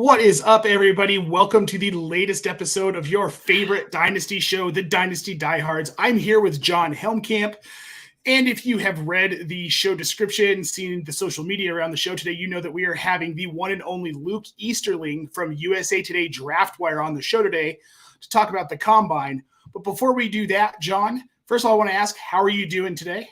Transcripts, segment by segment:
What is up, everybody? Welcome to the latest episode of your favorite Dynasty show, the Dynasty Diehards. I'm here with John Helmkamp. And if you have read the show description, seen the social media around the show today, you know that we are having the one and only Luke Easterling from USA Today DraftWire on the show today to talk about the Combine. But before we do that, John, first of all, I want to ask, how are you doing today?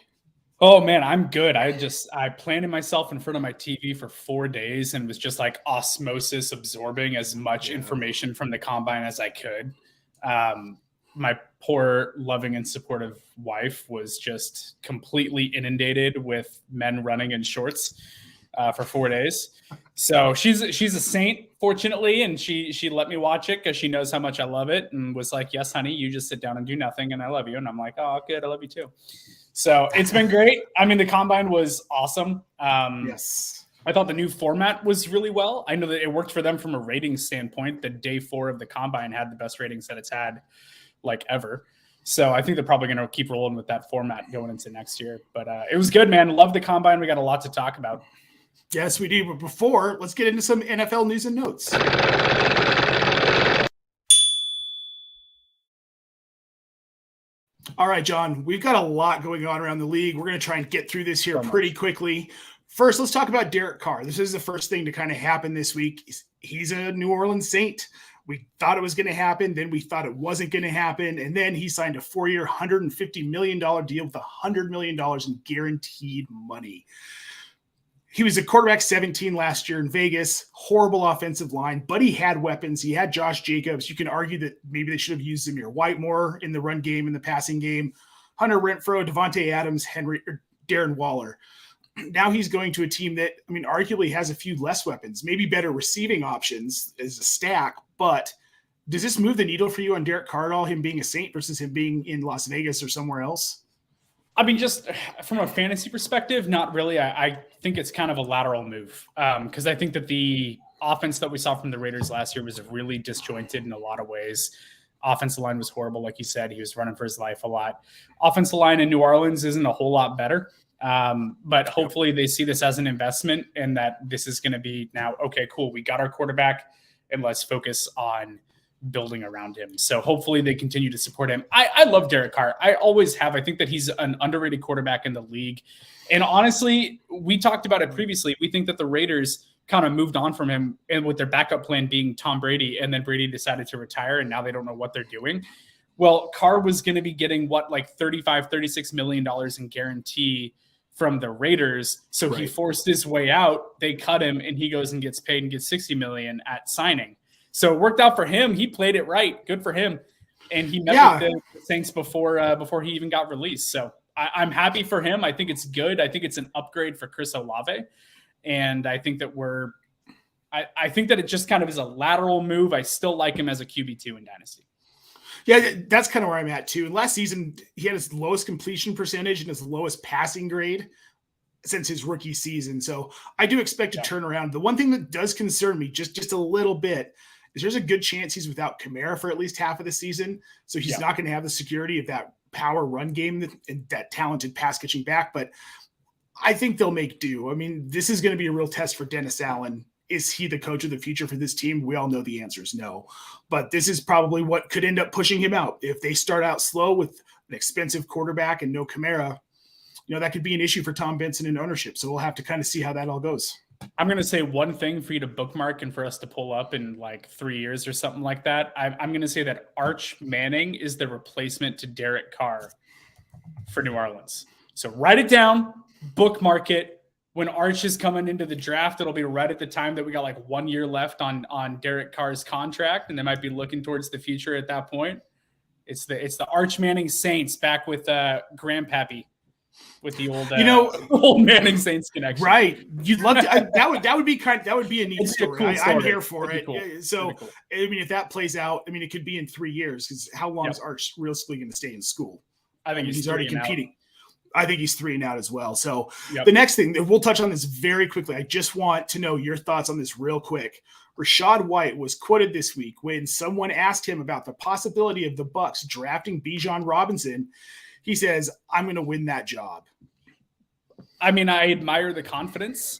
Oh man, I'm good. I planted myself in front of my TV for 4 days and was just like osmosis absorbing as much information from the Combine as I could. My poor, loving, and supportive wife was just completely inundated with men running in shorts for 4 days. So she's a saint, fortunately, and she let me watch it because she knows how much I love it and was like, "Yes, honey, you just sit down and do nothing, and I love you." And I'm like, "Oh, good, I love you too." So it's been great. I mean, the Combine was awesome. Yes. I thought the new format was really well. I know that it worked for them from a ratings standpoint. The day 4 of the Combine had the best ratings that it's had like ever. So I think they're probably going to keep rolling with that format going into next year. But it was good, man. Love the Combine. We got a lot to talk about. Yes, we do. But before, let's get into some NFL news and notes. All right, John, we've got a lot going on around the league. We're going to try and get through this here pretty quickly. First, let's talk about Derek Carr. This is the first thing to kind of happen this week. He's a New Orleans Saint. We thought it was going to happen. Then we thought it wasn't going to happen. And then he signed a 4-year, $150 million deal with $100 million in guaranteed money. He was a quarterback 17 last year in Vegas, horrible offensive line, but he had weapons. He had Josh Jacobs. You can argue that maybe they should have used Zamir White more in the run game, in the passing game. Hunter Renfrow, Devontae Adams, Darren Waller. Now he's going to a team that, I mean, arguably has a few less weapons, maybe better receiving options as a stack. But does this move the needle for you on Derek Carr at all, him being a Saint versus him being in Las Vegas or somewhere else? I mean, just from a fantasy perspective, not really. I think it's kind of a lateral move because I think that the offense that we saw from the Raiders last year was really disjointed in a lot of ways. Offensive line was horrible. Like you said, he was running for his life a lot. Offensive line in New Orleans isn't a whole lot better. But hopefully they see this as an investment and that this is going to be now, okay, cool. We got our quarterback and let's focus on building around him. So hopefully they continue to support him. I love Derek Carr. I always have. I think that he's an underrated quarterback in the league. And honestly, we talked about it previously. We think that the Raiders kind of moved on from him and with their backup plan being Tom Brady, and then Brady decided to retire and now they don't know what they're doing. Well, Carr was going to be getting like $36 million in guarantee from the Raiders. So He forced his way out. They cut him and he goes and gets paid and gets $60 million at signing. So it worked out for him. He played it right. Good for him. And he met with the Saints before he even got released. So I'm happy for him. I think it's good. I think it's an upgrade for Chris Olave. And I think that I think that it just kind of is a lateral move. I still like him as a QB2 in Dynasty. Yeah, that's kind of where I'm at too. And last season, he had his lowest completion percentage and his lowest passing grade since his rookie season. So I do expect to turn around. The one thing that does concern me just a little bit is there's a good chance he's without Kamara for at least half of the season. So he's not going to have the security of that power run game and that talented pass catching back. But I think they'll make do. I mean, this is going to be a real test for Dennis Allen. Is he the coach of the future for this team? We all know the answer is no. But this is probably what could end up pushing him out. If they start out slow with an expensive quarterback and no Kamara, that could be an issue for Tom Benson in ownership. So we'll have to kind of see how that all goes. I'm going to say one thing for you to bookmark and for us to pull up in like 3 years or something like that. I'm going to say that Arch Manning is the replacement to Derek Carr for New Orleans. So write it down, bookmark it. When Arch is coming into the draft, it'll be right at the time that we got like 1 year left on Derek Carr's contract, and they might be looking towards the future at that point. It's the Arch Manning Saints back with Grandpappy. With the old, old Manning Saints connection, right? You'd love to. that would be a neat story. Cool I'm here for it. Cool. So, cool. I mean, if that plays out, I mean, it could be in 3 years because how long is Arch realistically going to stay in school? I think he's already competing. I think he's 3 and out as well. So yep. The next thing, we'll touch on this very quickly. I just want to know your thoughts on this real quick. Rachaad White was quoted this week when someone asked him about the possibility of the Bucs drafting Bijan Robinson. He says, "I'm going to win that job." I mean, I admire the confidence.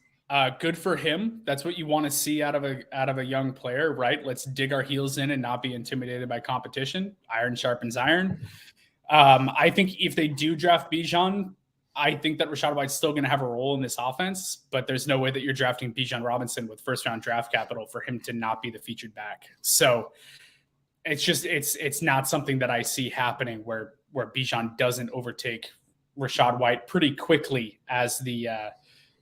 Good for him. That's what you want to see out of a young player, right? Let's dig our heels in and not be intimidated by competition. Iron sharpens iron. I think if they do draft Bijan, I think that Rachaad White's still going to have a role in this offense, but there's no way that you're drafting Bijan Robinson with first-round draft capital for him to not be the featured back. So it's not something that I see happening where Bijan doesn't overtake Rachaad White pretty quickly as the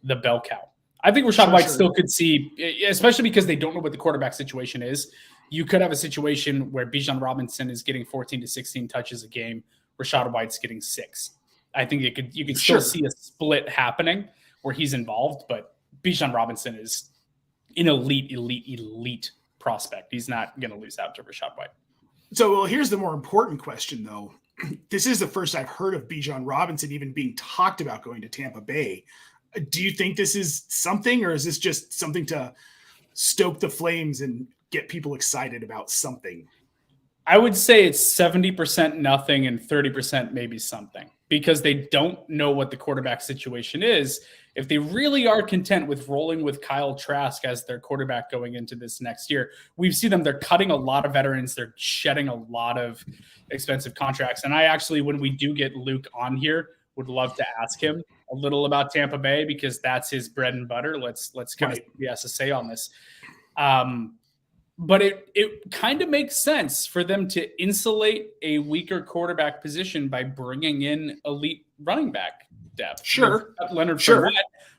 bell cow. I think Rachaad White still could see, especially because they don't know what the quarterback situation is. You could have a situation where Bijan Robinson is getting 14 to 16 touches a game. Rachaad White's getting 6. I think you could still see a split happening where he's involved, but Bijan Robinson is an elite prospect. He's not going to lose out to Rachaad White. So, well, here's the more important question, though. This is the first I've heard of Bijan Robinson even being talked about going to Tampa Bay. Do you think this is something, or is this just something to stoke the flames and get people excited about something? I would say it's 70% nothing and 30% maybe something, because they don't know what the quarterback situation is. If they really are content with rolling with Kyle Trask as their quarterback going into this next year, we've seen them. They're cutting a lot of veterans. They're shedding a lot of expensive contracts. And I actually, when we do get Luke on here, would love to ask him a little about Tampa Bay, because that's his bread and butter. Let's kind of see what he has to say on this. But it kind of makes sense for them to insulate a weaker quarterback position by bringing in elite running back depth. Sure. Leonard Fournette,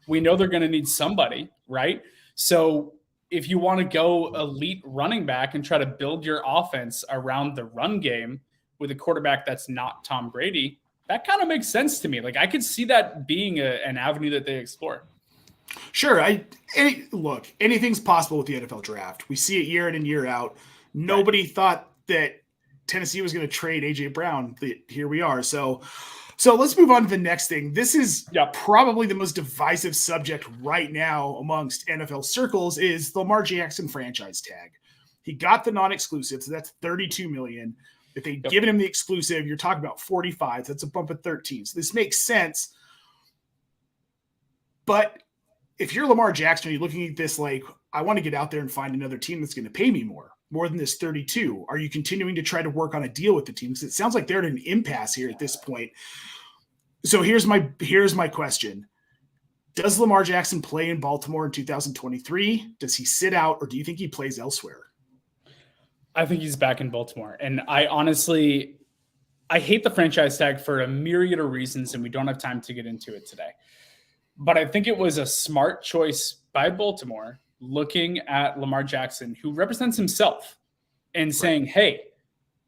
we know they're going to need somebody, right? So if you want to go elite running back and try to build your offense around the run game with a quarterback that's not Tom Brady, that kind of makes sense to me. Like, I could see that being an avenue that they explore. Sure. Look, anything's possible with the NFL draft. We see it year in and year out. Nobody thought that Tennessee was going to trade A.J. Brown. Here we are. So let's move on to the next thing. This is probably the most divisive subject right now amongst NFL circles is the Lamar Jackson franchise tag. He got the non-exclusive, so that's $32 million. If they'd given him the exclusive, you're talking about 45. That's a bump of 13. So this makes sense. But if you're Lamar Jackson, you're looking at this like, I want to get out there and find another team that's going to pay me more than this 32. Are you continuing to try to work on a deal with the team? Because it sounds like they're at an impasse here at this point. So here's my question. Does Lamar Jackson play in Baltimore in 2023? Does he sit out, or do you think he plays elsewhere? I think he's back in Baltimore. And I hate the franchise tag for a myriad of reasons, and we don't have time to get into it today. But I think it was a smart choice by Baltimore looking at Lamar Jackson, who represents himself, and saying, hey,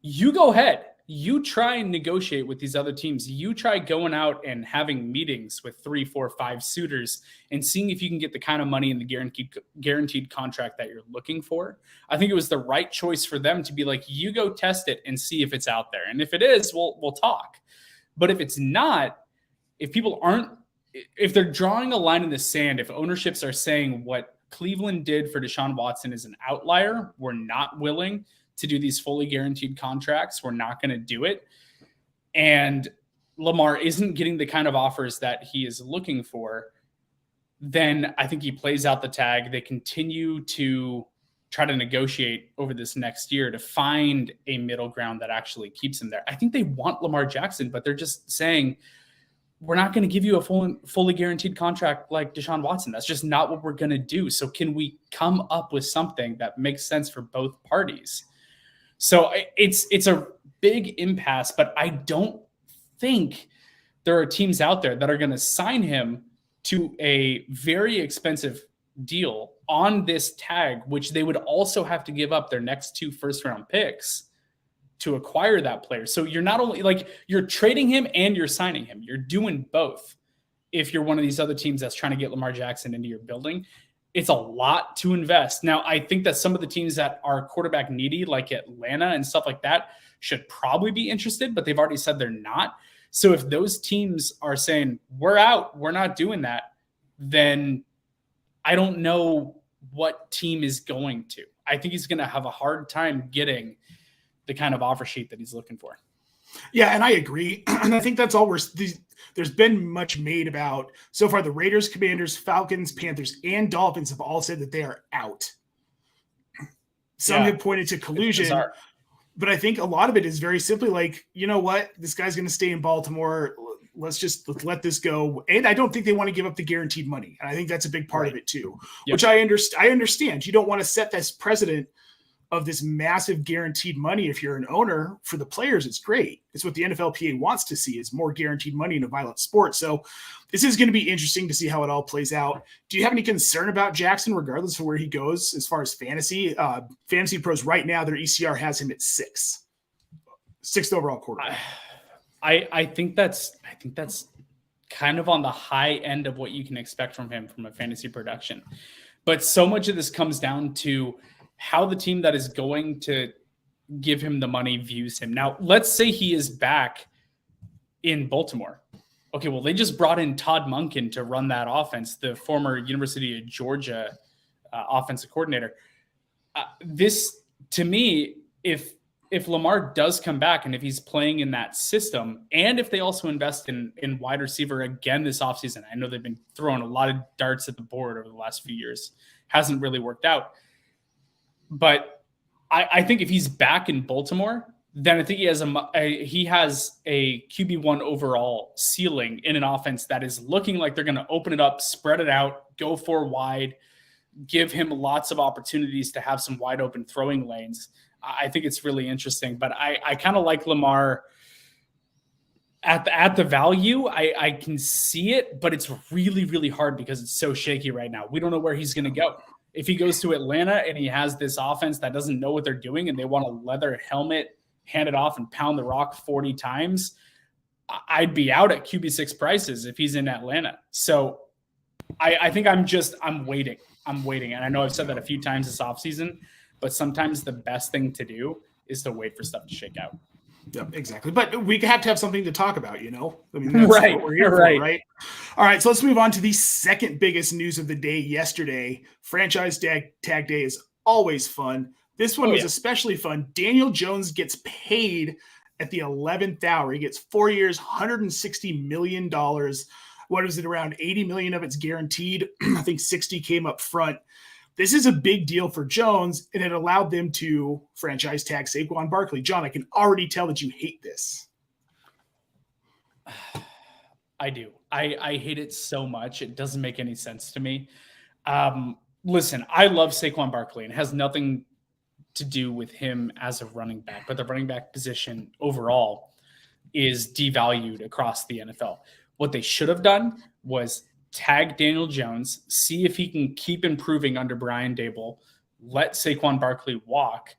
you go ahead. You try and negotiate with these other teams. You try going out and having meetings with 3, 4, 5 suitors and seeing if you can get the kind of money in the guaranteed contract that you're looking for. I think it was the right choice for them to be like, you go test it and see if it's out there. And if it is, we'll talk. But if it's not, if they're drawing a line in the sand, if ownerships are saying what Cleveland did for Deshaun Watson is an outlier, we're not willing to do these fully guaranteed contracts, we're not going to do it, and Lamar isn't getting the kind of offers that he is looking for, then I think he plays out the tag. They continue to try to negotiate over this next year to find a middle ground that actually keeps him there. I think they want Lamar Jackson, but they're just saying, we're not going to give you a fully guaranteed contract like Deshaun Watson. That's just not what we're going to do. So can we come up with something that makes sense for both parties? So it's a big impasse, but I don't think there are teams out there that are going to sign him to a very expensive deal on this tag, which they would also have to give up their next 2 first-round picks to acquire that player. So you're not only like you're trading him and you're signing him. You're doing both. If you're one of these other teams that's trying to get Lamar Jackson into your building, it's a lot to invest. Now, I think that some of the teams that are quarterback needy, like Atlanta and stuff like that, should probably be interested, but they've already said they're not. So if those teams are saying, we're out, we're not doing that, then I don't know what team is going to. I think he's going to have a hard time getting the kind of offer sheet that he's looking for. Yeah, and I agree. And I think that's all there's been much made about so far. The Raiders, Commanders, Falcons, Panthers, and Dolphins have all said that they are out. Some have pointed to collusion, but I think a lot of it is very simply like, you know what, this guy's going to stay in Baltimore. Let's let this go. And I don't think they want to give up the guaranteed money. And I think that's a big part of it too, which I understand. You don't want to set this precedent of this massive guaranteed money. If you're an owner, for the players, it's great. It's what the NFLPA wants to see, is more guaranteed money in a violent sport. So this is going to be interesting to see how it all plays out. Do you have any concern about Jackson, regardless of where he goes as far as fantasy? Fantasy Pros right now, their ECR has him at sixth overall quarterback. I think that's kind of on the high end of what you can expect from him from a fantasy production. But so much of this comes down to how the team that is going to give him the money views him. Now, let's say he is back in Baltimore. Okay, well, they just brought in Todd Monken to run that offense, the former University of Georgia offensive coordinator. This, to me, if Lamar does come back and if he's playing in that system, and if they also invest in wide receiver again this offseason, I know they've been throwing a lot of darts at the board over the last few years. Hasn't really worked out. But I think if he's back in Baltimore, then I think he has a QB1 overall ceiling in an offense that is looking like they're going to open it up, spread it out, go for wide, give him lots of opportunities to have some wide open throwing lanes. I think it's really interesting, but I kind of like Lamar at the value. I can see it, but it's really, really hard because it's so shaky right now. We don't know where he's going to go. If he goes to Atlanta and he has this offense that doesn't know what they're doing and they want a leather helmet, hand it off and pound the rock 40 times, I'd be out at QB6 prices if he's in Atlanta. So I think I'm waiting. And I know I've said that a few times this offseason, but sometimes the best thing to do is to wait for stuff to shake out. Yeah, exactly. But we have to have something to talk about, I mean, that's right, what we're here for, right? All right, so let's move on to the second biggest news of the day yesterday. Franchise tag day is always fun. This one was especially fun. Daniel Jones gets paid at the 11th hour. He gets 4 years, $160 million. What is it, around 80 million of it's guaranteed? I think 60 came up front. This is a big deal for Jones, and it allowed them to franchise tag Saquon Barkley. John, I can already tell that you hate this. I do. I hate it so much. It doesn't make any sense to me. Listen, I love Saquon Barkley, and it has nothing to do with him as a running back, but the running back position overall is devalued across the NFL. What they should have done was tag Daniel Jones, see if he can keep improving under Brian Daboll, let Saquon Barkley walk,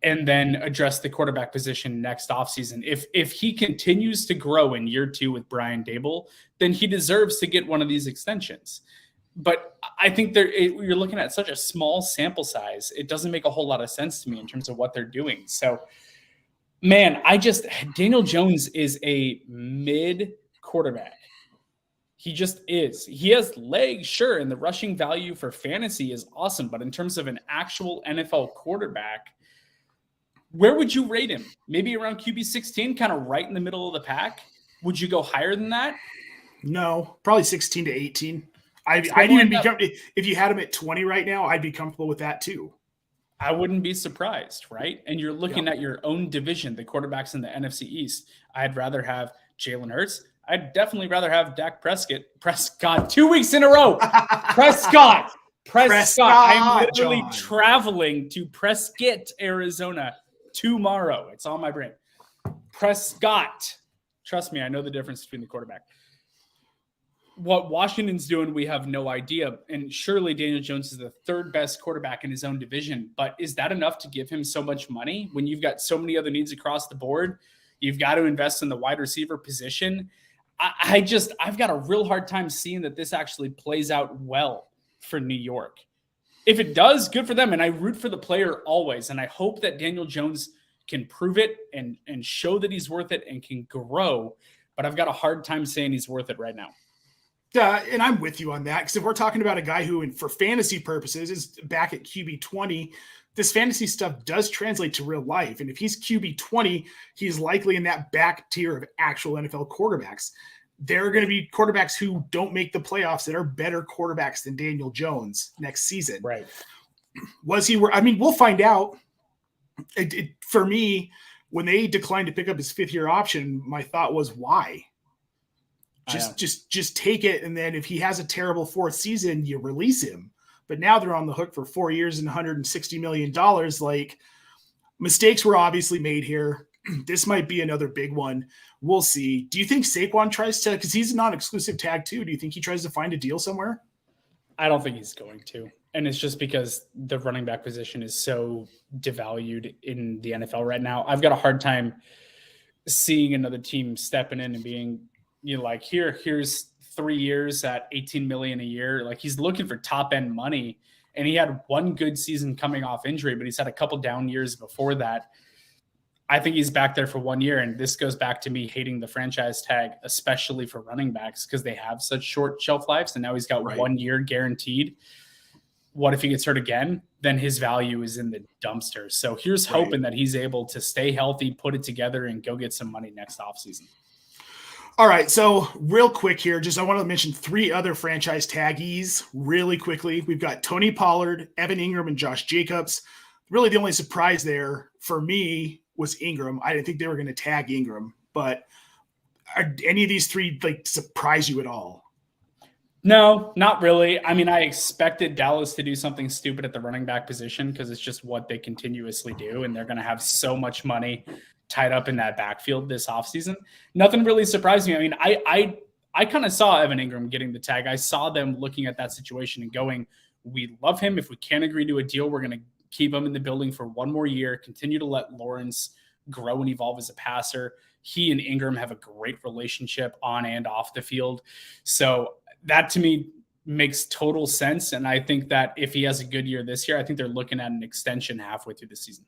and then address the quarterback position next offseason. If he continues to grow in year 2 with Brian Daboll, then he deserves to get one of these extensions. But I think you're looking at such a small sample size. It doesn't make a whole lot of sense to me in terms of what they're doing. So, man, Daniel Jones is a mid quarterback. He just is. He has legs, sure, and the rushing value for fantasy is awesome. But in terms of an actual NFL quarterback, where would you rate him? Maybe around QB 16, kind of right in the middle of the pack? Would you go higher than that? No, probably 16 to 18. I'd even be if you had him at 20 right now, I'd be comfortable with that too. I wouldn't be surprised, right? And you're looking at your own division, the quarterbacks in the NFC East. I'd rather have Jalen Hurts. I'd definitely rather have Dak Prescott 2 weeks in a row. Prescott. I'm literally traveling to Prescott, Arizona tomorrow. It's on my brain. Prescott. Trust me, I know the difference between the quarterback. What Washington's doing, we have no idea. And surely Daniel Jones is the third best quarterback in his own division. But is that enough to give him so much money when you've got so many other needs across the board? You've got to invest in the wide receiver position. I've got a real hard time seeing that this actually plays out well for New York. If it does, good for them. And I root for the player always. And I hope that Daniel Jones can prove it and show that he's worth it and can grow. But I've got a hard time saying he's worth it right now. Yeah, and I'm with you on that, because if we're talking about a guy who, for fantasy purposes, is back at QB 20, this fantasy stuff does translate to real life. And if he's QB 20, he's likely in that back tier of actual NFL quarterbacks. there are going to be quarterbacks who don't make the playoffs that are better quarterbacks than Daniel Jones next season. Right. Was he? I mean, we'll find out. For me, when they declined to pick up his 5th-year option, my thought was, why? Just take it, and then if he has a terrible 4th season, you release him. But now they're on the hook for 4 years and $160 million. Like, mistakes were obviously made here. This might be another big one. We'll see. Do you think Saquon tries to, because he's a non-exclusive tag too, do you think he tries to find a deal somewhere? I don't think he's going to. And it's just because the running back position is so devalued in the NFL right now. I've got a hard time seeing another team stepping in and being, like, here's 3 years at $18 million a year. Like, he's looking for top end money, and he had one good season coming off injury, but he's had a couple down years before that. I think he's back there for 1 year, and this goes back to me hating the franchise tag, especially for running backs, because they have such short shelf lives, and now he's got 1 year guaranteed. What if he gets hurt again? Then his value is in the dumpster. So here's hoping that he's able to stay healthy, put it together, and go get some money next offseason. All right, so real quick here, I want to mention 3 other franchise taggies really quickly. We've got Tony Pollard, Evan Ingram, and Josh Jacobs. Really the only surprise there for me was Ingram. I didn't think they were going to tag Ingram, but are any of these 3 surprise you at all? No, not really. I mean, I expected Dallas to do something stupid at the running back position because it's just what they continuously do, and they're going to have so much money tied up in that backfield this offseason. Nothing really surprised me. I mean, I kind of saw Evan Ingram getting the tag. I saw them looking at that situation and going, we love him. If we can't agree to a deal, we're going to keep him in the building for 1 more year, continue to let Lawrence grow and evolve as a passer. He and Ingram have a great relationship on and off the field. So that to me makes total sense. And I think that if he has a good year this year, I think they're looking at an extension halfway through the season.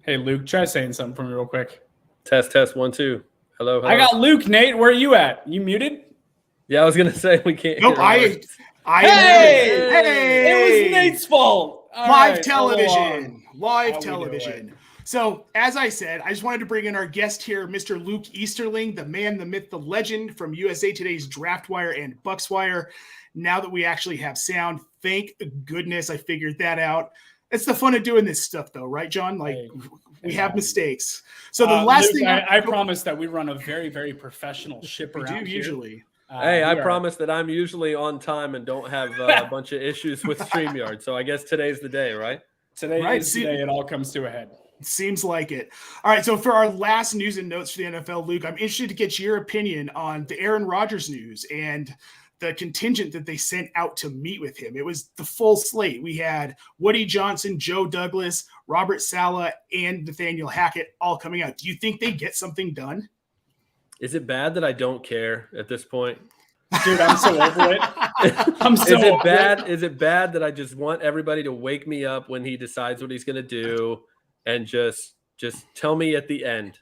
Hey, Luke, try saying something for me real quick. Test 1 2. Hello. I got Luke. Nate, where are you at? You muted? Yeah, I was gonna say we can't. Nope. Hey! It was Nate's fault. Live television. So, as I said, I just wanted to bring in our guest here, Mr. Luke Easterling, the man, the myth, the legend from USA Today's DraftWire and BucksWire. Now that we actually have sound, thank goodness I figured that out. It's the fun of doing this stuff, though, right, John? We have mistakes. So the last Luke, thing I promise that we run a very, very professional ship around here. Usually. I promise that I'm usually on time and don't have a bunch of issues with StreamYard. So I guess today's the day, right? Today is the day it all comes to a head. Seems like it. All right, so for our last news and notes for the NFL, Luke, I'm interested to get your opinion on the Aaron Rodgers news and the contingent that they sent out to meet with him. It was the full slate. We had Woody Johnson, Joe Douglas, Robert Saleh, and Nathaniel Hackett all coming out. Do you think they get something done? Is it bad that I don't care at this point? Dude, I'm so over it. Is it bad that I just want everybody to wake me up when he decides what he's going to do and just tell me at the end?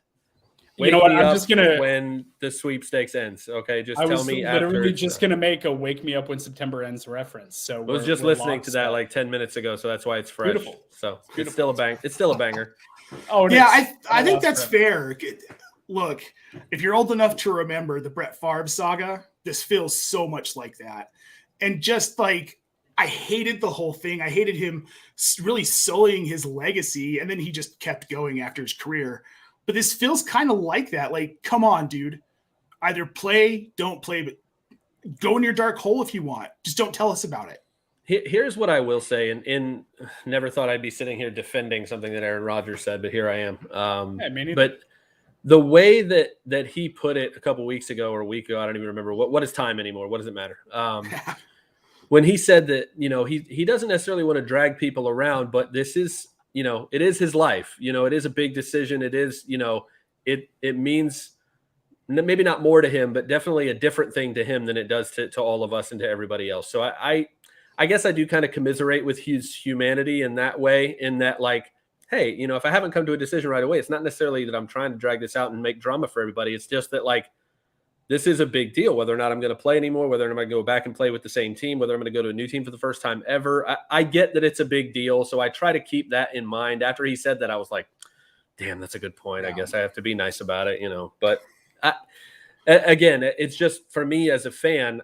You know what? I'm just gonna when the sweepstakes ends. Okay, just tell me. I was literally just gonna make a "Wake Me Up When September Ends" reference. So I was just listening to that like 10 minutes ago, so that's why it's fresh. Beautiful. So it's still a bang. It's still a banger. Oh yeah, I think that's fair. Look, if you're old enough to remember the Brett Favre saga, this feels so much like that. And just like I hated the whole thing. I hated him really sullying his legacy, and then he just kept going after his career. But this feels kind of like that. Like, come on, dude. Either play, don't play, but go in your dark hole if you want. Just don't tell us about it. Here's what I will say, and never thought I'd be sitting here defending something that Aaron Rodgers said, but here I am. But the way that he put it a couple weeks ago or a week ago, I don't even remember. What is time anymore? What does it matter? When he said that, he doesn't necessarily want to drag people around, but this is it is his life. It is a big decision. It is, it means maybe not more to him, but definitely a different thing to him than it does to all of us and to everybody else. So I guess I do kind of commiserate with his humanity in that way, in that like, hey, if I haven't come to a decision right away, it's not necessarily that I'm trying to drag this out and make drama for everybody. It's just that like, this is a big deal, whether or not I'm going to play anymore, whether I'm going to go back and play with the same team, whether I'm going to go to a new team for the first time ever. I get that it's a big deal. So I try to keep that in mind. After he said that, I was like, damn, that's a good point. Yeah. I guess I have to be nice about it, but again, it's just for me as a fan,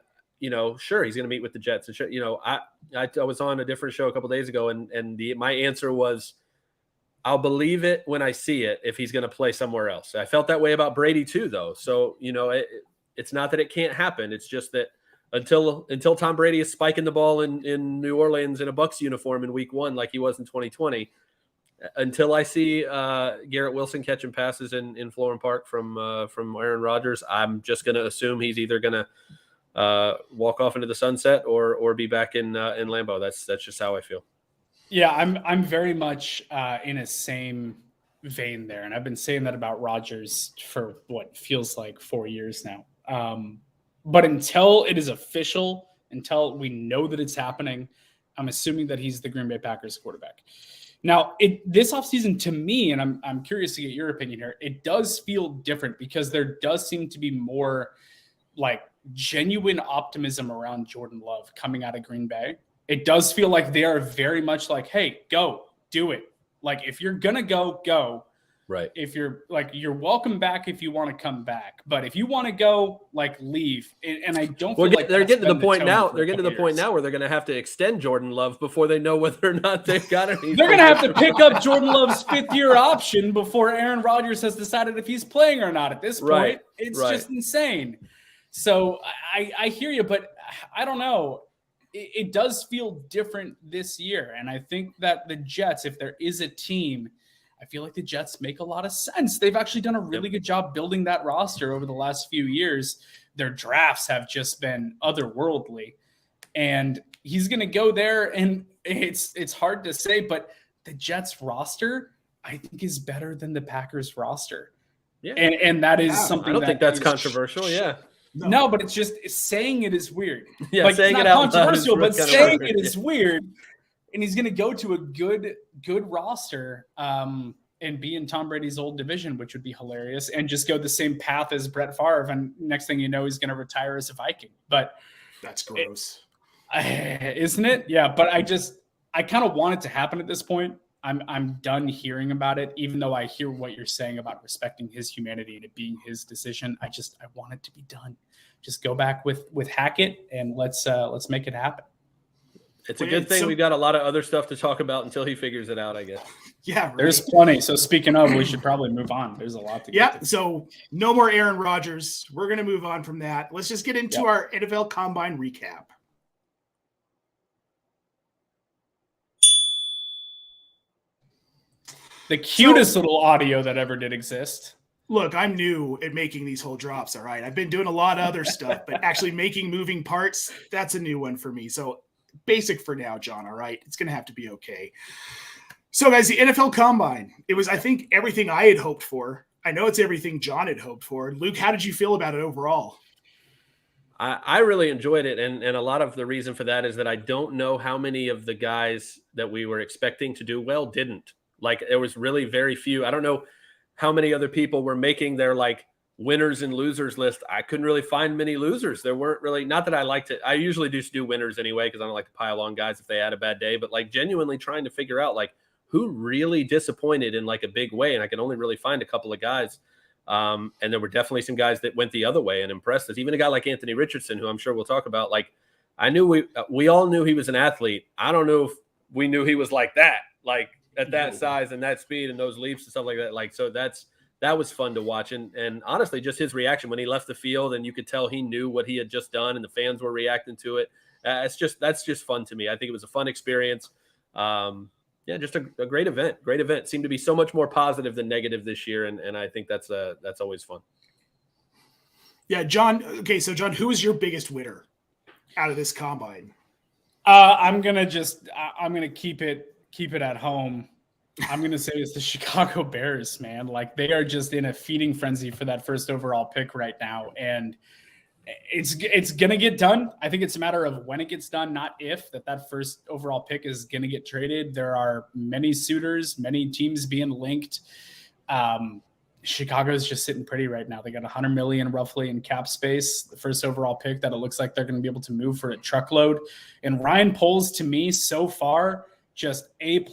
sure, he's going to meet with the Jets. And I was on a different show a couple of days ago and my answer was, I'll believe it when I see it if he's going to play somewhere else. I felt that way about Brady too, though. So, it's not that it can't happen. It's just that until Tom Brady is spiking the ball in New Orleans in a Bucs uniform in week 1 like he was in 2020, until I see Garrett Wilson catching passes in Florham Park from Aaron Rodgers, I'm just going to assume he's either going to walk off into the sunset or be back in Lambeau. That's just how I feel. Yeah, I'm very much in a same vein there, and I've been saying that about Rodgers for what feels like 4 years now. But until it is official, until we know that it's happening, I'm assuming that he's the Green Bay Packers quarterback. Now, this offseason to me, and I'm curious to get your opinion here, it does feel different because there does seem to be more like genuine optimism around Jordan Love coming out of Green Bay. It does feel like they are very much like, hey, go, do it. Like, if you're going to go. Right. If you're like, you're welcome back if you want to come back. But if you want to go, like, leave. And I don't feel like they're getting to the point now. They're getting to the point now where they're going to have to extend Jordan Love before they know whether or not they've got any. They're going to have to pick up Jordan Love's 5th-year option before Aaron Rodgers has decided if he's playing or not at this point. Right. It's just insane. So I hear you, but I don't know. It does feel different this year. And I think that the Jets, if there is a team, I feel like the Jets make a lot of sense. They've actually done a really good job building that roster over the last few years. Their drafts have just been otherworldly. And he's going to go there, and it's hard to say, but the Jets roster, I think, is better than the Packers roster. Yeah. And that is something I don't think that's controversial. Yeah. No, but it's just saying it is weird. Yeah, like, saying it's not it out controversial, but saying weird. it is weird. And he's going to go to a good roster and be in Tom Brady's old division, which would be hilarious, and just go the same path as Brett Favre. And next thing you know, he's going to retire as a Viking. But that's gross, isn't it? Yeah, but I kind of want it to happen at this point. I'm done hearing about it, even though I hear what you're saying about respecting his humanity and it being his decision. I want it to be done. Just go back with Hackett and let's make it happen. It's a good thing we've got a lot of other stuff to talk about until he figures it out, I guess. Yeah, right. There's plenty. So speaking of, we should probably move on. There's a lot to get to. So no more Aaron Rodgers. We're going to move on from that. Let's just get into our NFL Combine recap. The cutest little audio that ever did exist. Look, I'm new at making these whole drops, all right? I've been doing a lot of other stuff, but actually making moving parts, that's a new one for me. So basic for now, John, all right? It's going to have to be okay. So, guys, the NFL Combine, it was, I think, everything I had hoped for. I know it's everything John had hoped for. Luke, how did you feel about it overall? I really enjoyed it, and a lot of the reason for that is that I don't know how many of the guys that we were expecting to do well didn't. Like, there was really very few. I don't know how many other people were making their, like, winners and losers list. I couldn't really find many losers. There weren't really, not that I liked it. I usually just do winners anyway because I don't like to pile on guys if they had a bad day, but, like, genuinely trying to figure out, like, who really disappointed in, like, a big way. And I can only really find a couple of guys. And there were definitely some guys that went the other way and impressed us. Even a guy like Anthony Richardson, who I'm sure we'll talk about. Like, I knew we all knew he was an athlete. I don't know if we knew he was like that, like at that size and that speed and those leaps and stuff like that. Like, so that was fun to watch. And honestly, just his reaction when he left the field, and you could tell he knew what he had just done and the fans were reacting to it. That's just fun to me. I think it was a fun experience. Yeah, just a great event. Great event. Seemed to be so much more positive than negative this year, and I think that's always fun. Yeah, John. Okay, so John, who is your biggest winner out of this combine? I'm gonna keep it at home. I'm going to say it's the Chicago Bears, man. Like, they are just in a feeding frenzy for that first overall pick right now. And it's going to get done. I think it's a matter of when it gets done, not if. That first overall pick is going to get traded. There are many suitors, many teams being linked. Chicago's just sitting pretty right now. They got $100 million roughly in cap space, the first overall pick that it looks like they're going to be able to move for a truckload. And Ryan Poles, to me, so far, just A+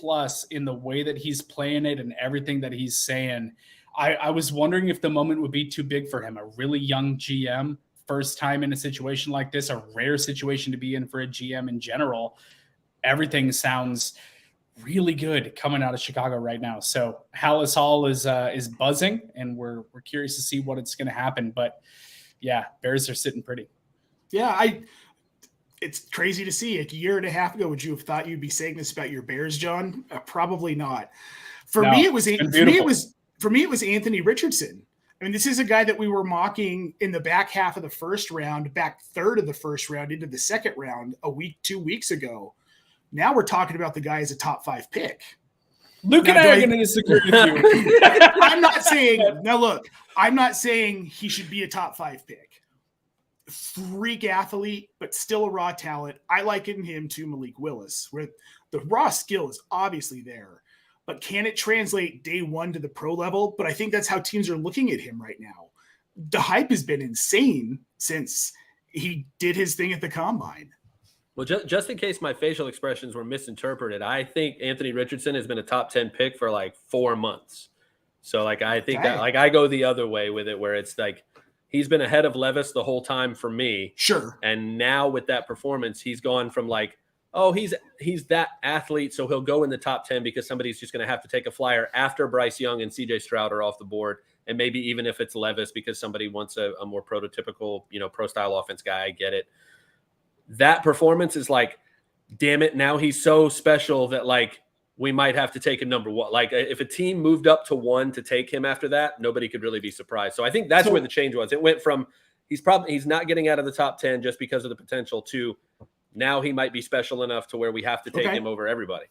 in the way that he's playing it and everything that he's saying. I was wondering if the moment would be too big for him. A really young GM, first time in a situation like this, a rare situation to be in for a GM in general. Everything sounds really good coming out of Chicago right now. So Hallis Hall is buzzing, and we're curious to see what it's going to happen. But yeah, Bears are sitting pretty. Yeah, it's crazy to see. A year and a half ago, would you have thought you'd be saying this about your Bears, John? Probably not. For me, it was Anthony Richardson. I mean, this is a guy that we were mocking in the back half of the first round, back third of the first round into the second round 2 weeks ago. Now we're talking about the guy as a top 5 pick. Luke and I are going to disagree with you. I'm not saying he should be a top 5 pick. Freak athlete, but still a raw talent. I liken him to Malik Willis, where the raw skill is obviously there, but can it translate day one to the pro level? But I think that's how teams are looking at him right now. The hype has been insane since he did his thing at the combine. Well, just in case my facial expressions were misinterpreted, I think Anthony Richardson has been a top 10 pick for like 4 months. So I think that I go the other way with it, where it's like, he's been ahead of Levis the whole time for me. Sure. And now with that performance, he's gone from like, oh, he's that athlete, so he'll go in the top 10 because somebody's just going to have to take a flyer after Bryce Young and CJ Stroud are off the board. And maybe even if it's Levis because somebody wants a more prototypical, pro-style offense guy, I get it. That performance is like, damn it, now he's so special that like we might have to take him number 1. Like if a team moved up to 1 to take him after that, nobody could really be surprised. So I think that's where the change was. It went from he's not getting out of the top 10 just because of the potential to now he might be special enough to where we have to take him over everybody.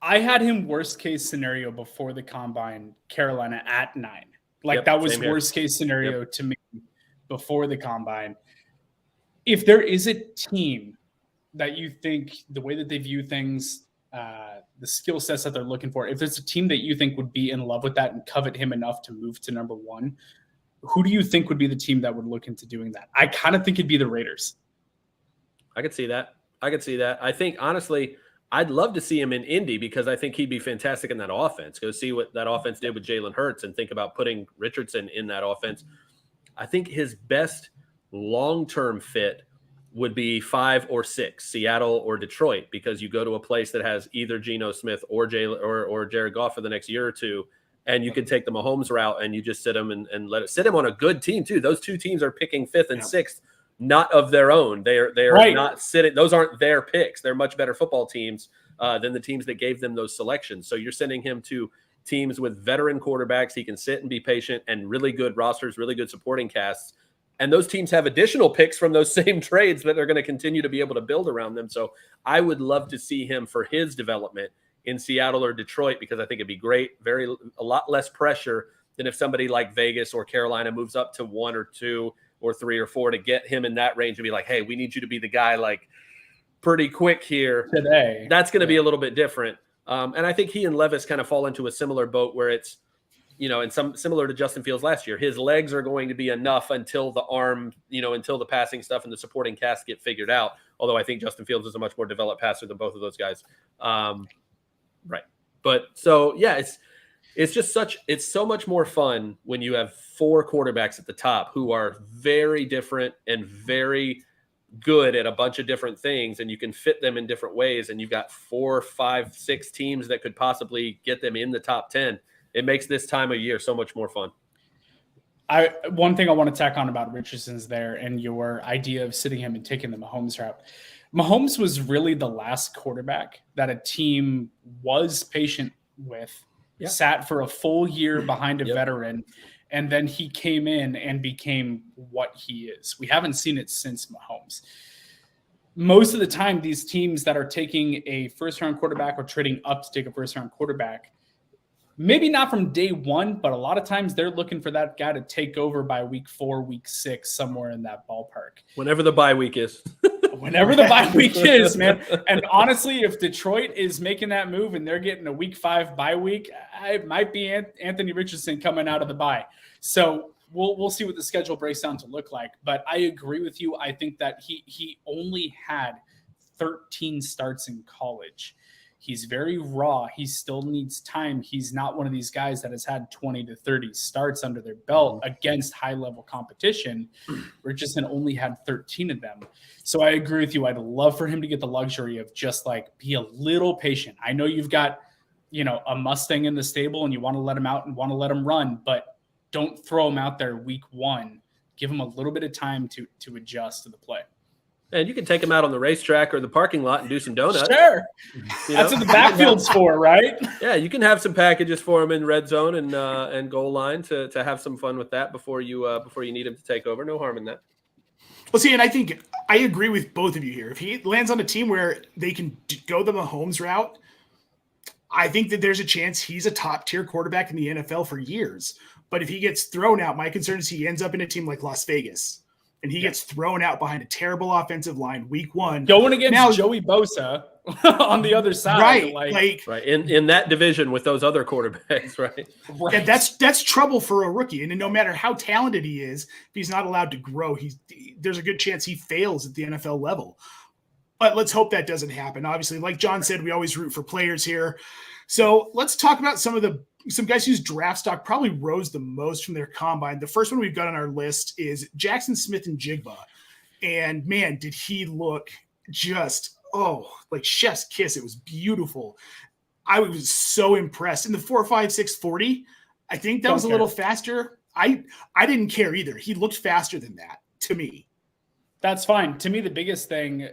I had him worst case scenario before the combine, Carolina at 9. Like that was worst case scenario to me before the combine. If there is a team that you think the way that they view things, the skill sets that they're looking for, if there's a team that you think would be in love with that and covet him enough to move to number 1, who do you think would be the team that would look into doing that? I kind of think it'd be the Raiders. I could see that. I think, honestly, I'd love to see him in Indy because I think he'd be fantastic in that offense. Go see what that offense did with Jalen Hurts and think about putting Richardson in that offense. I think his best long-term fit would be 5 or 6, Seattle or Detroit, because you go to a place that has either Geno Smith or Jared Goff for the next year or two, and you can take the Mahomes route and you just sit him and sit him on a good team too. Those two teams are picking 5th and 6th, not of their own. They are not sitting. Those aren't their picks. They're much better football teams than the teams that gave them those selections. So you're sending him to teams with veteran quarterbacks. He can sit and be patient and really good rosters, really good supporting casts. And those teams have additional picks from those same trades that they're going to continue to be able to build around them. So I would love to see him for his development in Seattle or Detroit, because I think it'd be great. A lot less pressure than if somebody like Vegas or Carolina moves up to 1 or 2 or 3 or 4 to get him in that range and be like, hey, we need you to be the guy like pretty quick here today. That's going to be a little bit different. And I think he and Levis kind of fall into a similar boat where it's, and similar to Justin Fields last year, his legs are going to be enough until the arm, until the passing stuff and the supporting cast get figured out. Although I think Justin Fields is a much more developed passer than both of those guys. Right. But so, yeah, it's so much more fun when you have 4 quarterbacks at the top who are very different and very good at a bunch of different things, and you can fit them in different ways. And you've got 4, 5, 6 teams that could possibly get them in the top 10. It makes this time of year so much more fun. One thing I want to tack on about Richardson's there and your idea of sitting him and taking the Mahomes route. Mahomes was really the last quarterback that a team was patient with, sat for a full year behind a veteran, and then he came in and became what he is. We haven't seen it since Mahomes. Most of the time, these teams that are taking a first-round quarterback or trading up to take a first-round quarterback, Maybe not from day one, but a lot of times they're looking for that guy to take over by week 4, week 6, somewhere in that ballpark. Whenever the bye week is. Whenever the bye week is, man. And honestly, if Detroit is making that move and they're getting a week 5 bye week, it might be Anthony Richardson coming out of the bye. So we'll see what the schedule breaks down to look like. But I agree with you. I think that he only had 13 starts in college. He's very raw. He still needs time. He's not one of these guys that has had 20 to 30 starts under their belt against high-level competition. Richardson only had 13 of them. So I agree with you. I'd love for him to get the luxury of just like be a little patient. I know you've got, a Mustang in the stable and you want to let him out and want to let him run, but don't throw him out there week 1. Give him a little bit of time to adjust to the play. And you can take him out on the racetrack or the parking lot and do some donuts. Sure. That's what the backfield's for, right? Yeah, you can have some packages for him in red zone and goal line to have some fun with that before you need him to take over. No harm in that. Well, see, and I think I agree with both of you here. If he lands on a team where they can go the Mahomes route, I think that there's a chance he's a top-tier quarterback in the NFL for years. But if he gets thrown out, my concern is he ends up in a team like Las Vegas. And he gets thrown out behind a terrible offensive line week 1. Going against Joey Bosa on the other side. Right. Right. In that division with those other quarterbacks, right? Yeah, that's trouble for a rookie. And no matter how talented he is, if he's not allowed to grow, there's a good chance he fails at the NFL level. But let's hope that doesn't happen. Obviously, like John said, we always root for players here. So let's talk about some guys whose draft stock probably rose the most from their combine. The first one we've got on our list is Jackson Smith-Njigba. And man, did he look just, like chef's kiss. It was beautiful. I was so impressed. In the 4.56 40, I think that was a little faster. I didn't care either. He looked faster than that to me. That's fine. To me, the biggest thing,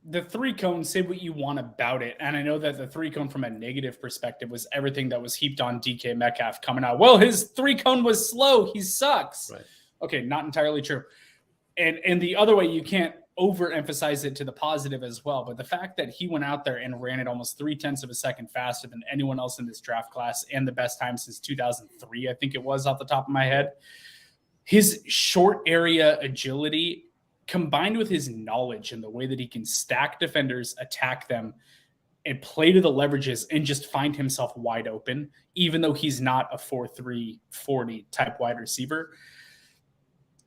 the 3-cone, say what you want about it. And I know that the 3-cone from a negative perspective was everything that was heaped on DK Metcalf coming out. Well, his 3-cone was slow. He sucks. Right. Okay, not entirely true. And the other way, you can't overemphasize it to the positive as well. But the fact that he went out there and ran it almost 0.3 of a second faster than anyone else in this draft class and the best time since 2003, I think it was off the top of my head. His short area agility combined with his knowledge and the way that he can stack defenders, attack them, and play to the leverages and just find himself wide open, even though he's not a 4.3 40 type wide receiver.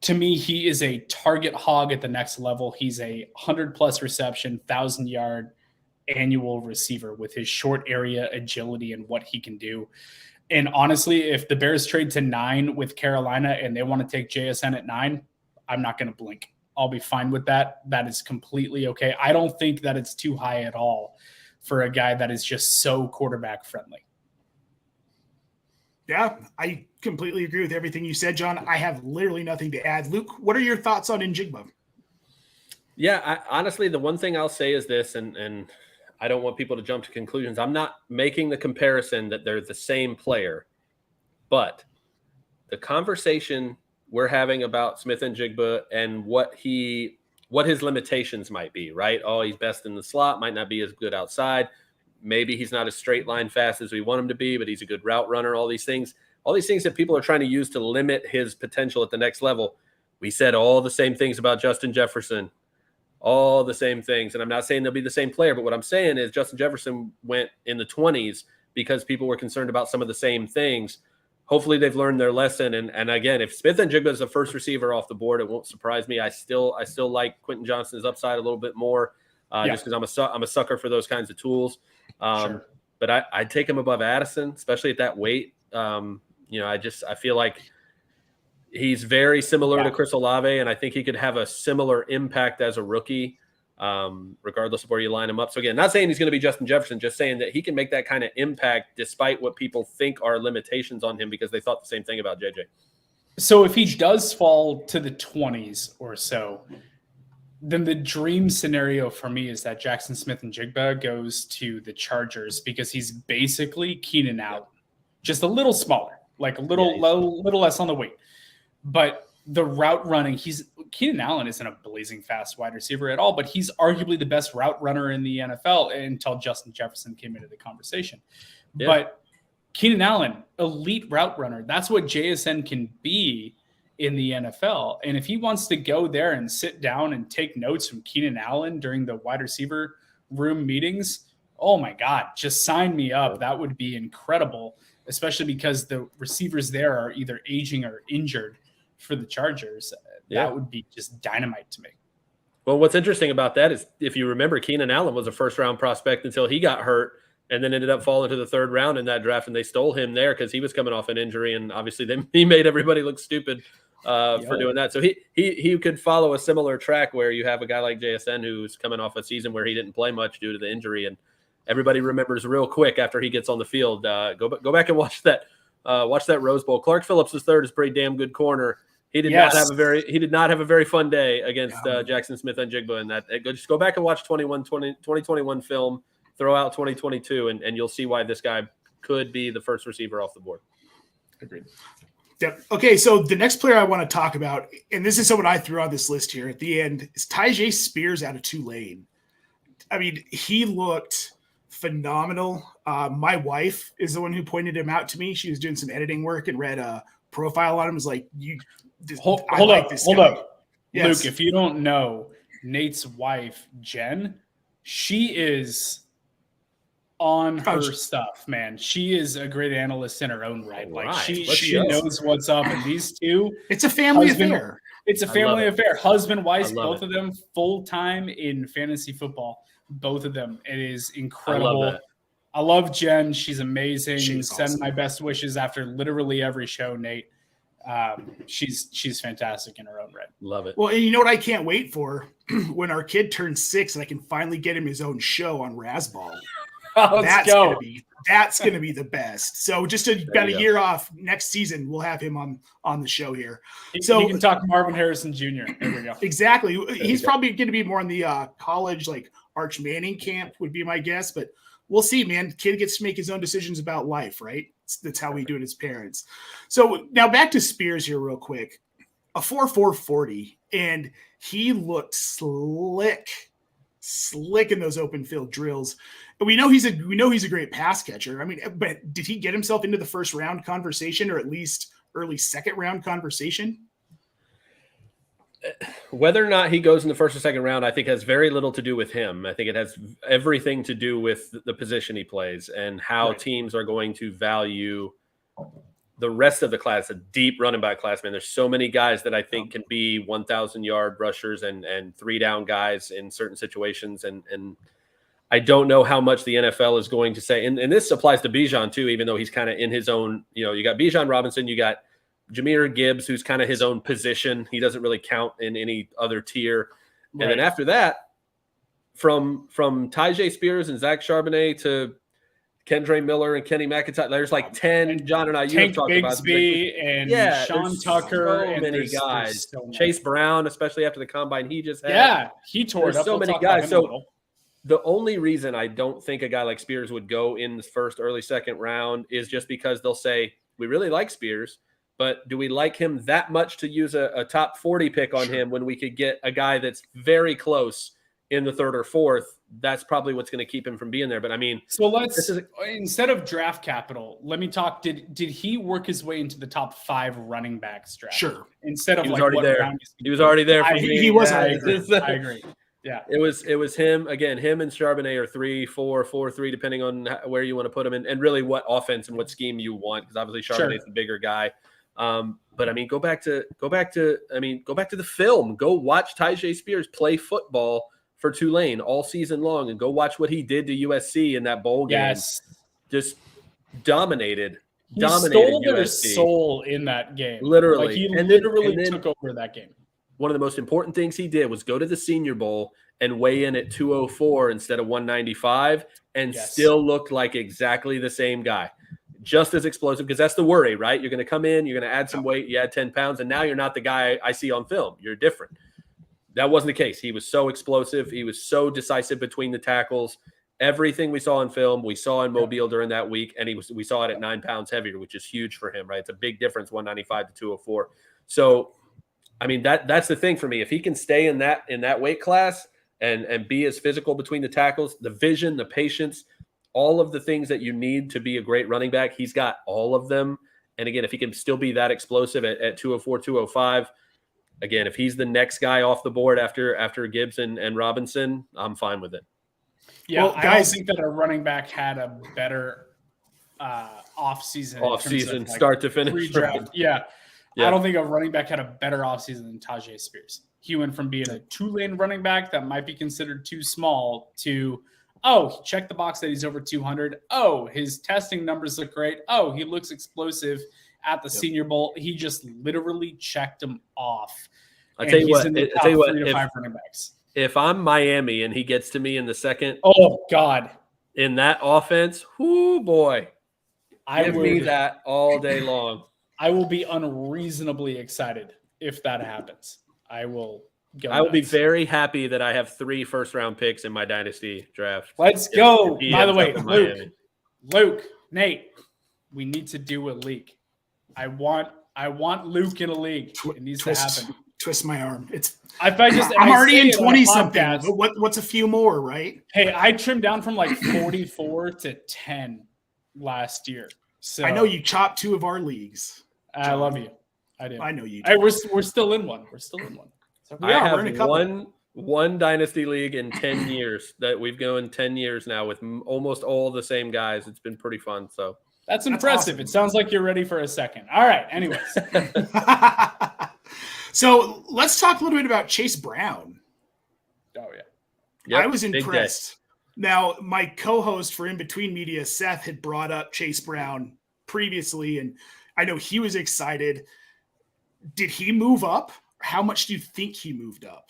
To me, he is a target hog at the next level. He's a 100+ reception, 1,000-yard annual receiver with his short area agility and what he can do. And honestly, if the Bears trade to 9 with Carolina and they want to take JSN at 9, I'm not going to blink. I'll be fine with that. That is completely okay. I don't think that it's too high at all for a guy that is just so quarterback friendly. Yeah, I completely agree with everything you said, John. I have literally nothing to add. Luke, what are your thoughts on Njigba? Yeah, honestly, the one thing I'll say is this, and I don't want people to jump to conclusions. I'm not making the comparison that they're the same player, but the conversation we're having about Smith-Njigba and what his limitations might be, right? Oh, he's best in the slot, might not be as good outside. Maybe he's not as straight line fast as we want him to be, but he's a good route runner, all these things that people are trying to use to limit his potential at the next level. We said all the same things about Justin Jefferson, all the same things. And I'm not saying they'll be the same player, but what I'm saying is Justin Jefferson went in the 20s because people were concerned about some of the same things. Hopefully they've learned their lesson. And again, if Smith-Njigba is the first receiver off the board, it won't surprise me. I still like Quentin Johnston's upside a little bit more just because I'm a sucker for those kinds of tools. Sure. But I'd take him above Addison, especially at that weight. I feel like he's very similar to Chris Olave, and I think he could have a similar impact as a rookie. Regardless of where you line him up. So again, not saying he's going to be Justin Jefferson, just saying that he can make that kind of impact despite what people think are limitations on him because they thought the same thing about JJ. So if he does fall to the 20s or so, then the dream scenario for me is that Jackson Smith-Njigba goes to the Chargers because he's basically Keenan Allen, just a little smaller, like a little less on the weight. But the route running, Keenan Allen isn't a blazing fast wide receiver at all, but he's arguably the best route runner in the NFL until Justin Jefferson came into the conversation. Yeah. But Keenan Allen, elite route runner. That's what JSN can be in the NFL. And if he wants to go there and sit down and take notes from Keenan Allen during the wide receiver room meetings, oh my God, just sign me up. That would be incredible, especially because the receivers there are either aging or injured for the Chargers. That would be just dynamite to me. Well, what's interesting about that is, if you remember, Keenan Allen was a first-round prospect until he got hurt and then ended up falling to the third round in that draft, and they stole him there because he was coming off an injury, and obviously he made everybody look stupid for doing that. So he could follow a similar track where you have a guy like JSN who's coming off a season where he didn't play much due to the injury, and everybody remembers real quick after he gets on the field. Go back and watch that Rose Bowl. Clark Phillips III is a pretty damn good corner. He did not have a very fun day against Jackson Smith and Jigba. And that just go back and watch 2021 film, throw out 2022, and you'll see why this guy could be the first receiver off the board. Agreed. Yep. Okay, so the next player I want to talk about, and this is someone I threw on this list here at the end, is Tyjae Spears out of Tulane. I mean, he looked phenomenal. My wife is the one who pointed him out to me. She was doing some editing work and read a profile on him. Was like, hold up. Yes. Luke, if you don't know Nate's wife, Jen, she is on her stuff, man. She is a great analyst in her own right. Like she knows what's up. And these two, it's a family affair. It's a family affair. Husband, wife, both of them full time in fantasy football. Both of them. It is incredible. I love Jen. She's amazing. Send awesome. My best wishes after literally every show, Nate. She's fantastic in her own right. Love it. Well, and you know what I can't wait for? When our kid turns 6 and I can finally get him his own show on Razzball. That's gonna be the best. So just about a year off next season, we'll have him on the show here. So you can talk Marvin Harrison Jr. There we go. Exactly. He's probably going to be more in the college, like Arch Manning camp would be my guess, but we'll see, man. Kid gets to make his own decisions about life, right? That's how we do it as parents. So now back to Spears here real quick. A 4.4 40, and he looked slick in those open field drills. And we know he's a great pass catcher. I mean, but did he get himself into the first round conversation, or at least early second round conversation? Whether or not he goes in the first or second round, I think has very little to do with him. I think it has everything to do with the position he plays and how teams are going to value the rest of the class, a deep running back class, man. There's so many guys that I think can be 1,000-yard rushers and 3-down guys in certain situations. And I don't know how much the NFL is going to say. And this applies to Bijan too, even though he's kind of in his own, you got Bijan Robinson, you got Jahmyr Gibbs, who's kind of his own position. He doesn't really count in any other tier. Right. And then after that, from Tyjae Spears and Zach Charbonnet to Kendre Miller and Kenny McIntyre, there's like 10. John and I, you have talked Bigsby about and Sean Tucker, so and many guys. Chase Brown, especially after the combine he just had. Yeah, he tore it up. So many guys. So the only reason I don't think a guy like Spears would go in the first, early second round is just because they'll say, we really like Spears, but do we like him that much to use a top 40 pick on him when we could get a guy that's very close in the third or fourth? That's probably what's going to keep him from being there. But I mean, so instead of draft capital, let me talk. Did he work his way into the top 5 running backs draft? Sure. Instead of he was already there. He was already there. He was. I agree. Yeah. It was him again. Him and Charbonnet are 3, 4, 4, 3, depending on where you want to put him in, and really what offense and what scheme you want. Because obviously Charbonnet's the bigger guy. But I mean, go back to the film. Go watch Tyjae Spears play football for Tulane all season long, and go watch what he did to USC in that bowl game. Yes, just dominated. He stole their soul in that game. Literally, like he literally took over that game. One of the most important things he did was go to the Senior Bowl and weigh in at 204 instead of 195, and still looked like exactly the same guy. Just as explosive, because that's the worry, right? You're going to come in, you're going to add some weight, you add 10 pounds, and now you're not the guy I see on film. You're different. That wasn't the case. He was so explosive. He was so decisive between the tackles. Everything we saw in film, we saw in Mobile during that week, and we saw it at 9 pounds heavier, which is huge for him, right? It's a big difference, 195 to 204. So, I mean, that's the thing for me. If he can stay in that weight class and be as physical between the tackles, the vision, the patience, all of the things that you need to be a great running back. He's got all of them. And again, if he can still be that explosive at 204, 205, again, if he's the next guy off the board after Gibbs and Robinson, I'm fine with it. Yeah, well, I don't think that a running back had a better offseason start to finish. Yeah. I don't think a running back had a better offseason than Tajay Spears. He went from being a 2-lane running back that might be considered too small to, he checked the box that he's over 200. His testing numbers look great. He looks explosive at the Senior Bowl. He just literally checked him off. I'll tell you what, 3 to 5 running backs. If I'm Miami and he gets to me in the second, God, in that offense, boy, give me that all day long. I will be unreasonably excited if that happens. I will be very happy that I have 3 first-round picks in my dynasty draft. Let's go. By the way, Luke, Nate, we need to do a league. I want Luke in a league. It needs to happen. Twist my arm. I'm already in 20-something. What's a few more, right? Hey, I trimmed down from like 44 to 10 last year. So I know you chopped 2 of our leagues. I love you. I do. I know you do. We're still in one. So I have one dynasty league in 10 years that we've gone 10 years now with almost all the same guys. It's been pretty fun. So that's impressive. Awesome. It sounds like you're ready for a second. All right. Anyways. So let's talk a little bit about Chase Brown. Oh, yeah. Yep, I was impressed. Now, my co-host for In Between Media, Seth, had brought up Chase Brown previously, and I know he was excited. Did he move up? How much do you think he moved up?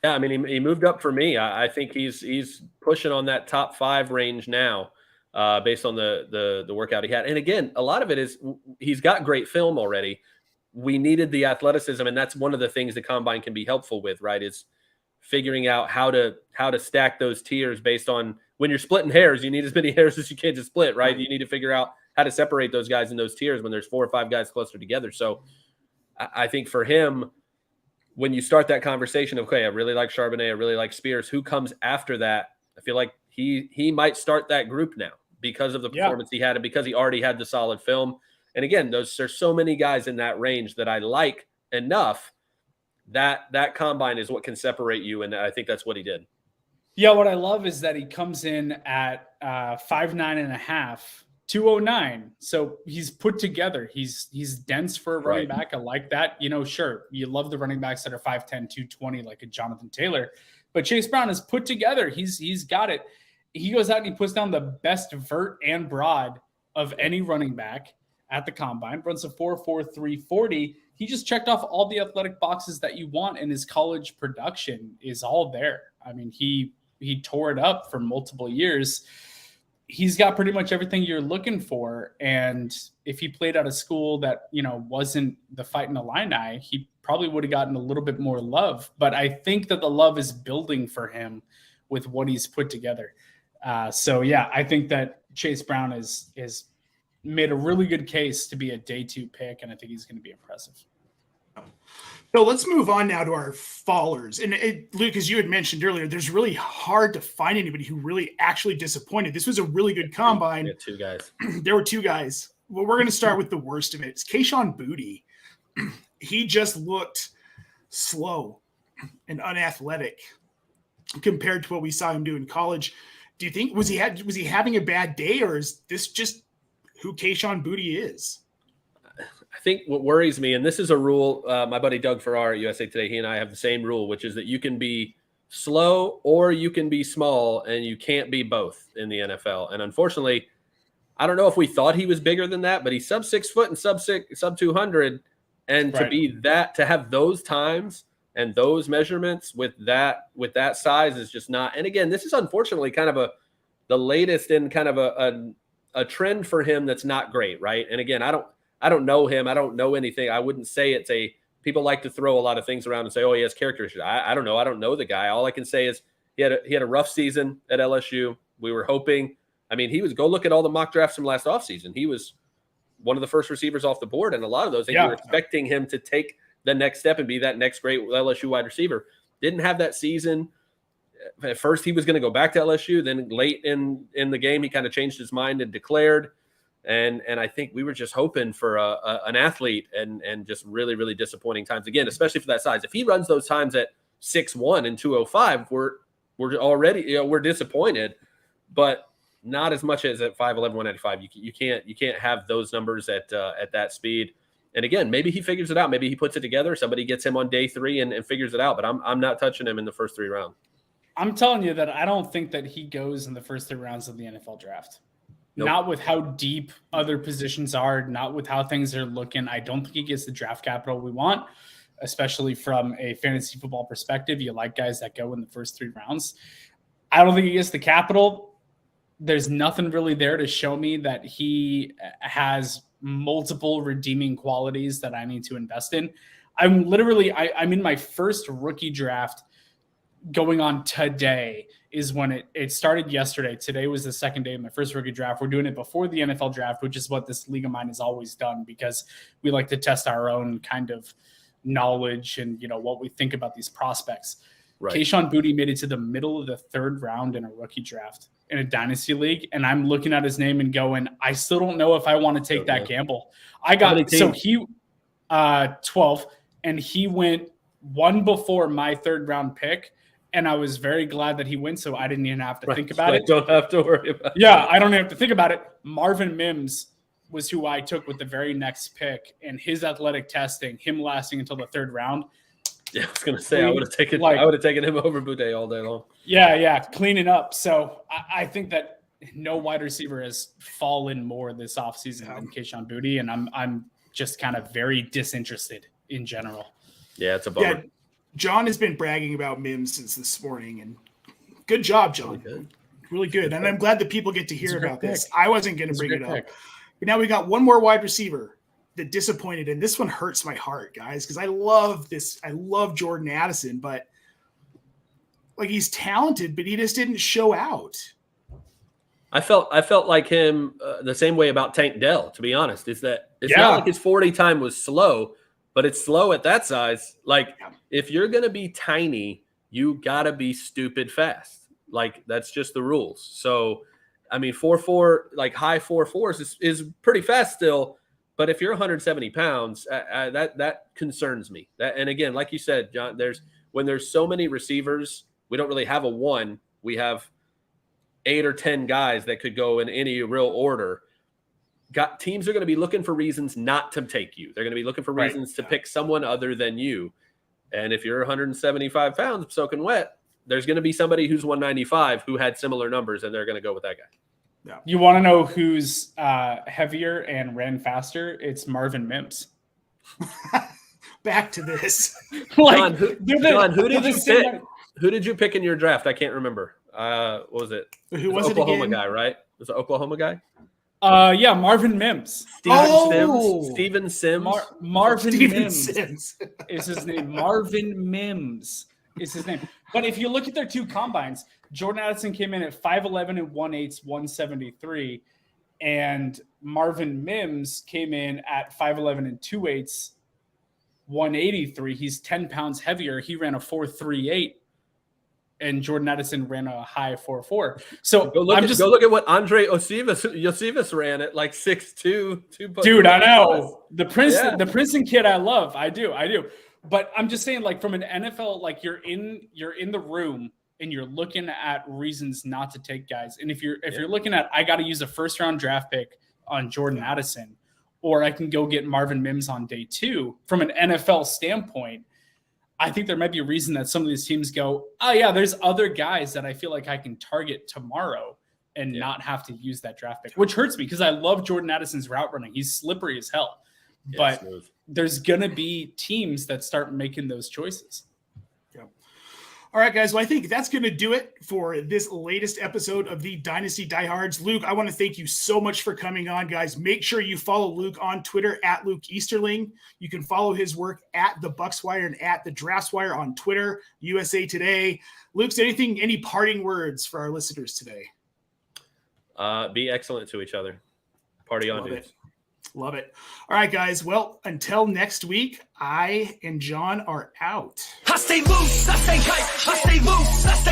Yeah, I mean, he moved up for me. I think he's pushing on that top 5 range now, based on the workout he had. And again, a lot of it is he's got great film already. We needed the athleticism, and that's one of the things the combine can be helpful with, right? Is figuring out how to stack those tiers based on when you're splitting hairs. You need as many hairs as you can to split, right? You need to figure out how to separate those guys in those tiers when there's 4 or 5 guys clustered together. So I think for him, when you start that conversation of, okay, I really like Charbonnet, I really like Spears, who comes after that? I feel like he might start that group now because of the performance he had and because he already had the solid film. And again, there's so many guys in that range that I like enough that combine is what can separate you. And I think that's what he did. Yeah. What I love is that he comes in at 5'9.5", 209. So he's put together. He's dense for a running back. I like that. Sure, you love the running backs that are 5'10", 220, like a Jonathan Taylor, but Chase Brown is put together. He's got it. He goes out and he puts down the best vert and broad of any running back at the combine, runs a 4.43 40. He just checked off all the athletic boxes that you want, and his college production is all there. I mean, he tore it up for multiple years. He's got pretty much everything you're looking for. And if he played out of school that, wasn't the Fighting Illini, he probably would have gotten a little bit more love. But I think that the love is building for him with what he's put together. I think that Chase Brown is made a really good case to be a day 2 pick, and I think he's going to be impressive. So let's move on now to our fallers. And Luke, as you had mentioned earlier, there's really hard to find anybody who really actually disappointed. This was a really good combine. Yeah, 2 guys. There were 2 guys. Well, we're going to start with the worst of it. It's Kayshon Boutte. He just looked slow and unathletic compared to what we saw him do in college. Do you think was he having a bad day, or is this just who Kayshon Boutte is? I think what worries me, and this is a rule, my buddy Doug Farrar at USA Today, he and I have the same rule, which is that you can be slow or you can be small, and you can't be both in the NFL. And unfortunately, I don't know if we thought he was bigger than that, but he's sub 6 foot and sub 200. And to have those times and those measurements with that size is just not. And again, this is unfortunately kind of the latest in kind of a trend for him that's not great, right? And again, I don't know him. I don't know anything. I wouldn't say people like to throw a lot of things around and say, oh, he has character issues. I don't know. I don't know the guy. All I can say is he had a rough season at LSU. We were hoping. I mean, go look at all the mock drafts from last offseason. He was one of the first receivers off the board. And a lot of those, we were expecting him to take the next step and be that next great LSU wide receiver. Didn't have that season. at first he was going to go back to LSU. Then late in the game, he kind of changed his mind and declared. And I think we were just hoping for an athlete and just really, really disappointing times again, especially for that size. If he runs those times at 6'1" and 205, we're already, we're disappointed, but not as much as at 5'11", 195. You can't have those numbers at that speed. And again, maybe he figures it out. Maybe he puts it together. Somebody gets him on day 3 and figures it out. But I'm not touching him in the first 3 rounds. I'm telling you that I don't think that he goes in the first 3 rounds of the NFL draft. Nope. Not with how deep other positions are, not with how things are looking. I don't think he gets the draft capital we want, especially from a fantasy football perspective. You like guys that go in the first 3 rounds. I don't think he gets the capital. There's nothing really there to show me that he has multiple redeeming qualities that I need to invest in. I'm in my first rookie draft going on today is when it started yesterday. Today was the second day of my first rookie draft. We're doing it before the NFL draft, which is what this league of mine has always done because we like to test our own kind of knowledge and, what we think about these prospects. Right. Kayshon Boutte made it to the middle of the 3rd round in a rookie draft in a dynasty league. And I'm looking at his name and going, I still don't know if I want to take that gamble. I got, so he, 12, and he went 1 before my 3rd round pick. And I was very glad that he went, so I didn't even have to think about it. Don't have to worry about it. Yeah, I don't have to think about it. Marvin Mims was who I took with the very next pick, and his athletic testing, him lasting until the 3rd round. Yeah, I was going to say, I would have taken him over Boutte all day long. Yeah, cleaning up. So I think that no wide receiver has fallen more this offseason than Kayshon Boutte, and I'm just kind of very disinterested in general. Yeah, it's a bummer. Yeah. John has been bragging about Mims since this morning, and good job, John. Really good. And I'm glad that people get to hear about this. I wasn't going to bring it up. But now we got one more wide receiver that disappointed, and this one hurts my heart, guys, because I love this. I love Jordan Addison, but he's talented, but he just didn't show out. I felt like him the same way about Tank Dell, to be honest, is that it's not like his 40 time was slow, but it's slow at that size. If you're going to be tiny, you got to be stupid fast. That's just the rules. So, 4.4, high 4.4s is pretty fast still. But if you're 170 pounds, that concerns me. And again, like you said, John, when there's so many receivers, we don't really have a 1. We have 8 or 10 guys that could go in any real order. Teams are going to be looking for reasons not to take you. They're going to be looking for reasons to pick someone other than you. And if you're 175 pounds soaking wet, there's going to be somebody who's 195 who had similar numbers, and they're going to go with that guy. Yeah. You want to know who's heavier and ran faster? It's Marvin Mims. Back to this. John, who did you pick? Who did you pick in your draft? I can't remember. What was it? Who was it? Oklahoma guy, right? Was it Oklahoma guy? Yeah, Marvin Mims. Steven Sims. Marvin Mims is his name. Marvin Mims is his name. But if you look at their 2 combines, Jordan Addison came in at 5'11 and 1/8, 173, and Marvin Mims came in at 5'11 and 2/8, 183. He's 10 pounds heavier. He ran a 4.38. And Jordan Addison ran a high 4.4. So go look at what Andre Yosivas ran at 6'2". Dude, I know the Princeton kid. I love. I do. But I'm just saying, from an NFL, you're in the room and you're looking at reasons not to take guys. And if you're looking at, I got to use a 1st round draft pick on Jordan Addison, or I can go get Marvin Mims on day 2. From an NFL standpoint, I think there might be a reason that some of these teams go, oh, yeah, there's other guys that I feel like I can target tomorrow and not have to use that draft pick, which hurts me because I love Jordan Addison's route running. He's slippery as hell. But there's going to be teams that start making those choices. Yeah. All right, guys. Well, I think that's going to do it for this latest episode of the Dynasty Diehards. Luke, I want to thank you so much for coming on, guys. Make sure you follow Luke on Twitter at Luke Easterling. You can follow his work at the BucsWire and at the DraftWire on Twitter, USA Today. Luke, any parting words for our listeners today? Be excellent to each other. Party on, dudes. Love it. All right, guys. Well, until next week, I and John are out. I stay loose, I stay tight, I stay loose, I stay